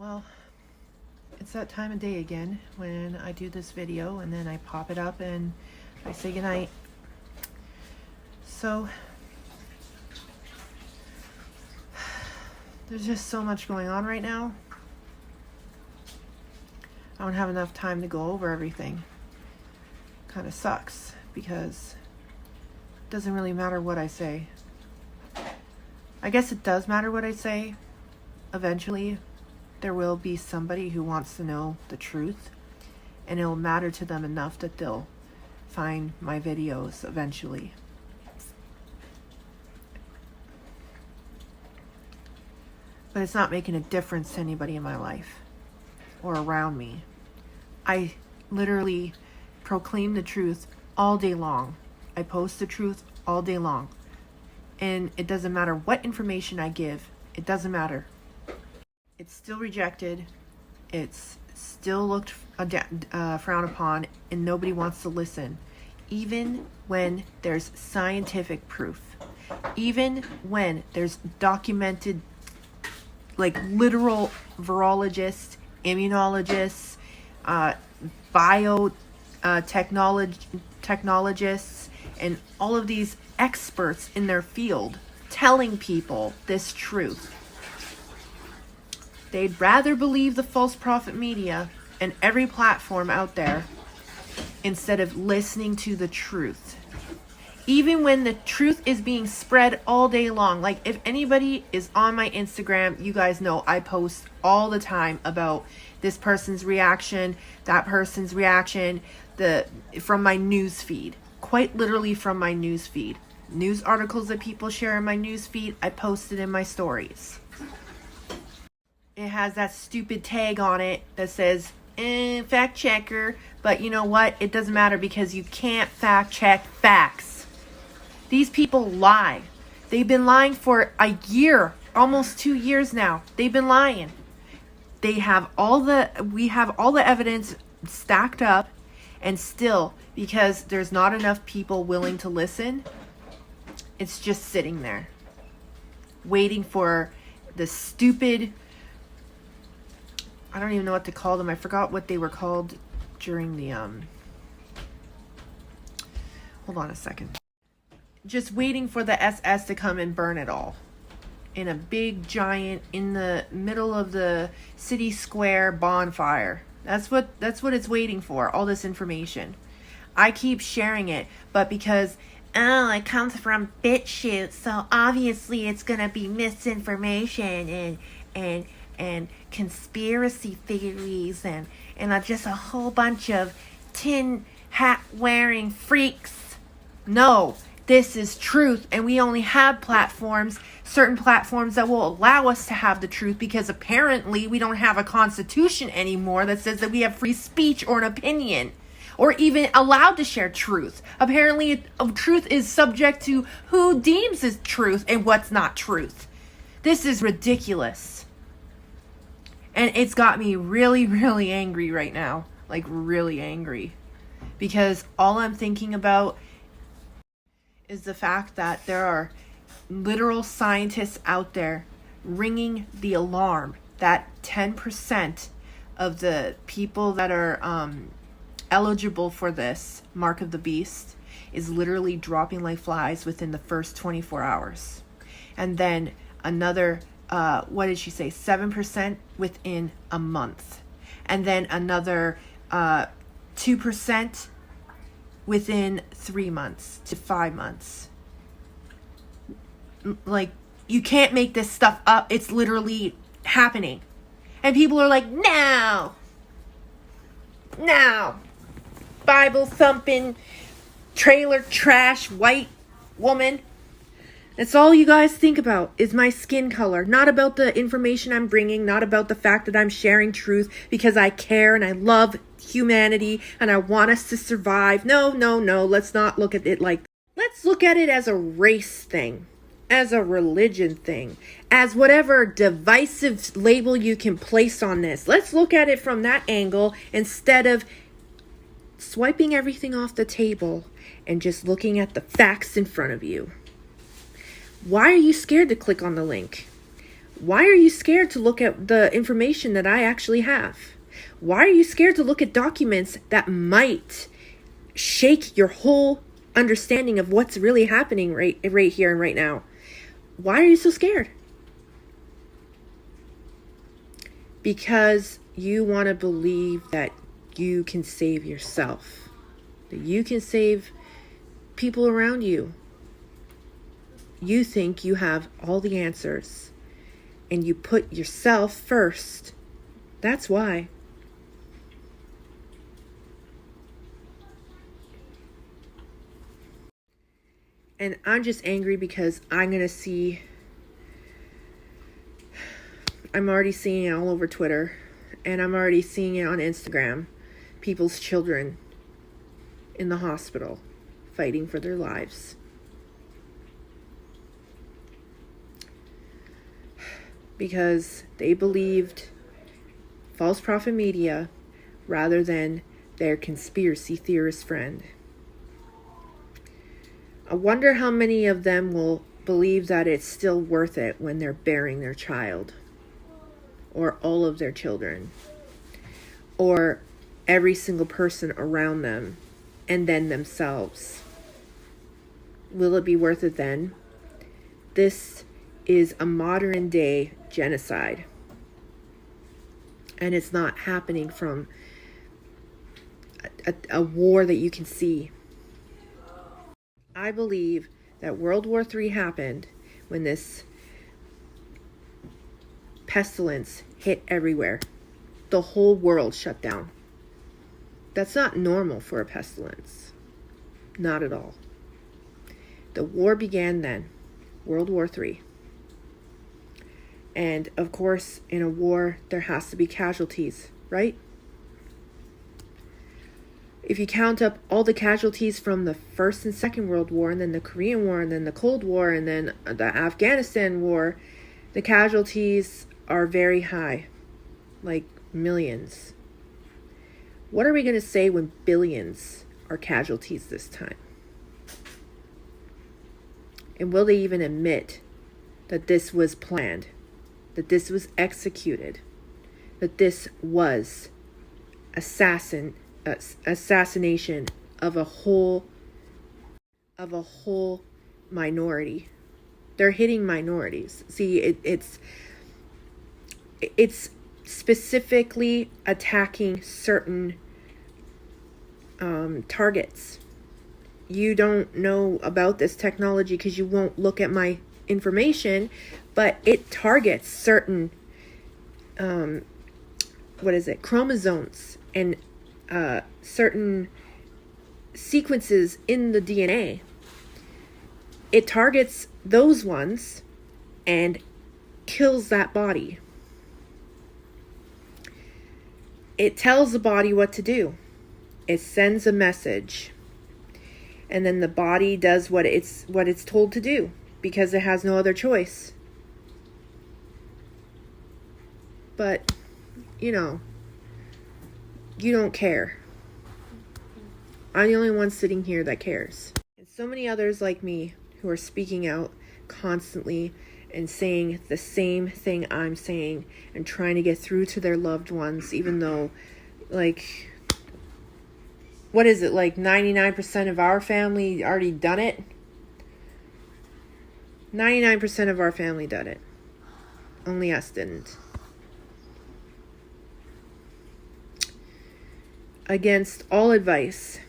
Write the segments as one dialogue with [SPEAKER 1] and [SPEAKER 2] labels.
[SPEAKER 1] Well, it's that time of day again when I do this video and then I pop it up and I say goodnight. So there's just so much going on right now. I don't have enough time to go over everything. Kind of sucks because it doesn't really matter what I say. I guess it does matter what I say. Eventually there will be somebody who wants to know the truth, and it'll matter to them enough that they'll find my videos eventually. But it's not making a difference to anybody in my life or around me. I literally proclaim the truth all day long. I post the truth all day long. And it doesn't matter what information I give. It doesn't matter. It's still rejected. It's still looked frowned upon, and nobody wants to listen. Even when there's scientific proof. Even when there's documented, like literal virologists, immunologists, technologists, and all of these experts in their field telling people this truth. They'd rather believe the false prophet media and every platform out there instead of listening to the truth. Even when the truth is being spread all day long. Like, if anybody is on my Instagram, you guys know I post all the time about this person's reaction, that person's reaction, from my news feed. Quite literally from my news feed. News articles that people share in my news feed, I post it in my stories. It has that stupid tag on it that says, fact checker. But you know what? It doesn't matter because you can't fact check facts. These people lie. They've been lying for a year, almost 2 years now. They've been lying. We have all the evidence stacked up, and still, because there's not enough people willing to listen, it's just sitting there, waiting for the stupid, I don't even know what to call them. I forgot what they were called during the, hold on a second. Just waiting for the SS to come and burn it all. In a big, giant, in the middle of the city square bonfire. That's what it's waiting for, all this information. I keep sharing it, but because, it comes from BitChute, so obviously it's gonna be misinformation and conspiracy theories and just a whole bunch of tin hat wearing freaks. No, this is truth, and we only have certain platforms that will allow us to have the truth, because apparently we don't have a constitution anymore that says that we have free speech or an opinion or even allowed to share truth. Apparently truth is subject to who deems as truth and what's not truth. This is ridiculous. And it's got me really, really angry right now. Like, really angry. Because all I'm thinking about is the fact that there are literal scientists out there ringing the alarm that 10% of the people that are eligible for this mark of the beast is literally dropping like flies within the first 24 hours. And then another, what did she say, 7% within a month. And then another 2% within 3 months to 5 months. Like, you can't make this stuff up. It's literally happening. And people are like, no, Bible thumping, trailer trash, white woman. That's all you guys think about is my skin color. Not about the information I'm bringing. Not about the fact that I'm sharing truth because I care and I love humanity and I want us to survive. No. Let's not look at it like that. Let's look at it as a race thing, as a religion thing, as whatever divisive label you can place on this. Let's look at it from that angle instead of swiping everything off the table and just looking at the facts in front of you. Why are you scared to click on the link? Why are you scared to look at the information that I actually have? Why are you scared to look at documents that might shake your whole understanding of what's really happening right here and right now? Why are you so scared? Because you want to believe that you can save yourself, that you can save people around you. You think you have all the answers, and you put yourself first. That's why. And I'm just angry because I'm already seeing it all over Twitter, and I'm already seeing it on Instagram. People's children in the hospital fighting for their lives. Because they believed false prophet media rather than their conspiracy theorist friend. I wonder how many of them will believe that it's still worth it when they're burying their child, or all of their children, or every single person around them, and then themselves. Will it be worth it then? This is a modern day genocide, and it's not happening from a war that you can see. I believe that World War III happened when this pestilence hit everywhere. The whole world shut down. That's not normal for a pestilence. Not at all. The war began then, World War III. And of course, in a war, there has to be casualties, right? If you count up all the casualties from the First and Second World War, and then the Korean War, and then the Cold War, and then the Afghanistan War, the casualties are very high, like millions. What are we going to say when billions are casualties this time? And will they even admit that this was planned, that this was executed, that this was assassination of a whole minority? They're hitting minorities. See, it's specifically attacking certain targets. You don't know about this technology because you won't look at my information, but it targets certain chromosomes and certain sequences in the DNA. It targets those ones and kills that body. It tells the body what to do. It sends a message. And then the body does what it's told to do because it has no other choice. But, you don't care. I'm the only one sitting here that cares. And so many others like me who are speaking out constantly and saying the same thing I'm saying and trying to get through to their loved ones, even though, like, what is it, like 99% of our family already done it? 99% of our family done it. Only us didn't. Against all advice.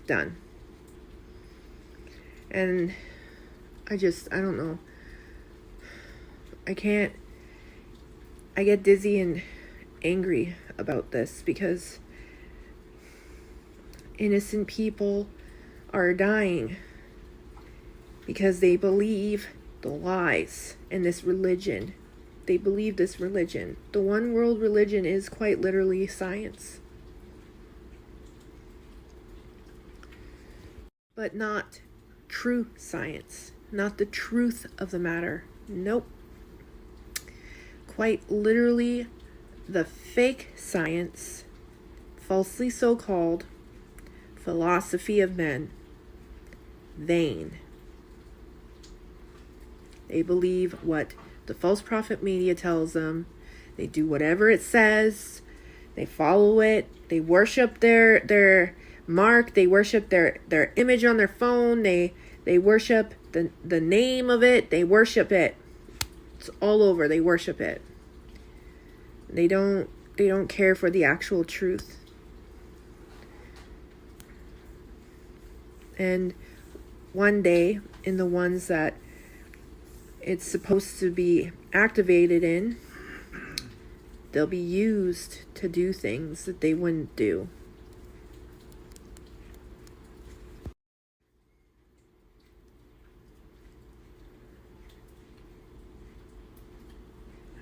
[SPEAKER 1] Done. And I don't know. I get dizzy and angry about this because innocent people are dying because they believe the lies in this religion. They believe this religion. The one world religion is quite literally science. But not true science. Not the truth of the matter. Nope. Quite literally the fake science, falsely so-called philosophy of men, vain. They believe what the false prophet media tells them. They do whatever it says. They follow it. They worship their mark. They worship their image on their phone. They worship the name of it. They worship it. It's all over. They worship it. They don't care for the actual truth. And one day, in the ones that it's supposed to be activated in, they'll be used to do things that they wouldn't do.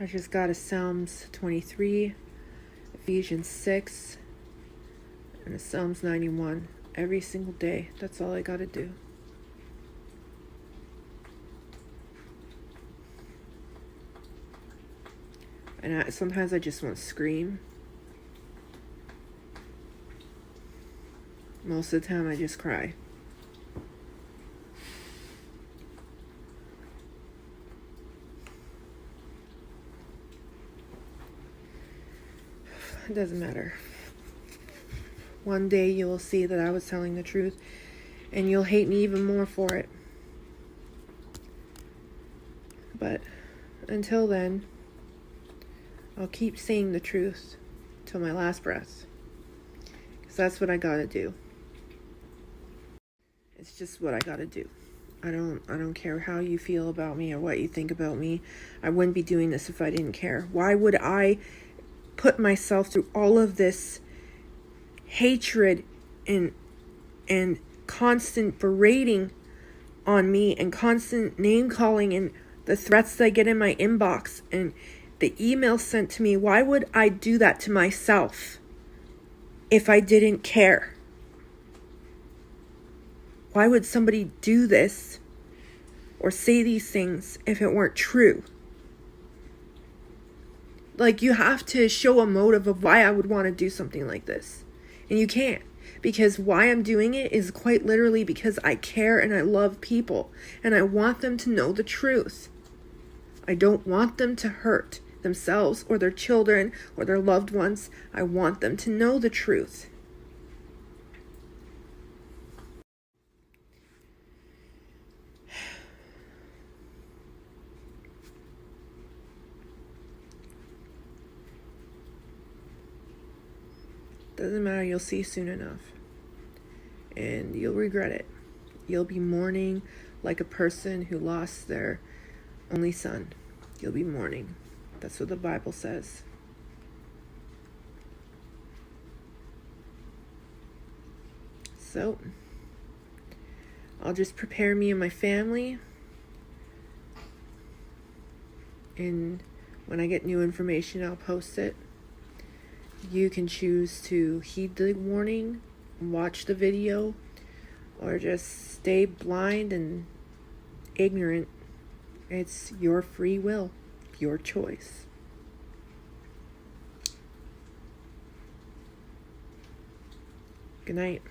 [SPEAKER 1] I just got a Psalms 23, Ephesians 6, and a Psalms 91 every single day. That's all I got to do. And sometimes I just want to scream. Most of the time I just cry. It doesn't matter. One day you'll see that I was telling the truth, and you'll hate me even more for it. But until then, I'll keep saying the truth till my last breath. Because that's what I gotta do. It's just what I gotta do. I don't care how you feel about me or what you think about me. I wouldn't be doing this if I didn't care. Why would I put myself through all of this hatred and constant berating on me and constant name calling and the threats that I get in my inbox and the emails sent to me? Why would I do that to myself if I didn't care? Why would somebody do this or say these things if it weren't true? Like, you have to show a motive of why I would want to do something like this. And you can't. Because why I'm doing it is quite literally because I care and I love people. And I want them to know the truth. I don't want them to hurt themselves or their children or their loved ones. I want them to know the truth. Doesn't matter, you'll see soon enough. And you'll regret it. You'll be mourning like a person who lost their only son. You'll be mourning. That's what the Bible says. So, I'll just prepare me and my family. And when I get new information, I'll post it. You can choose to heed the warning, watch the video, or just stay blind and ignorant. It's your free will, your choice. Good night.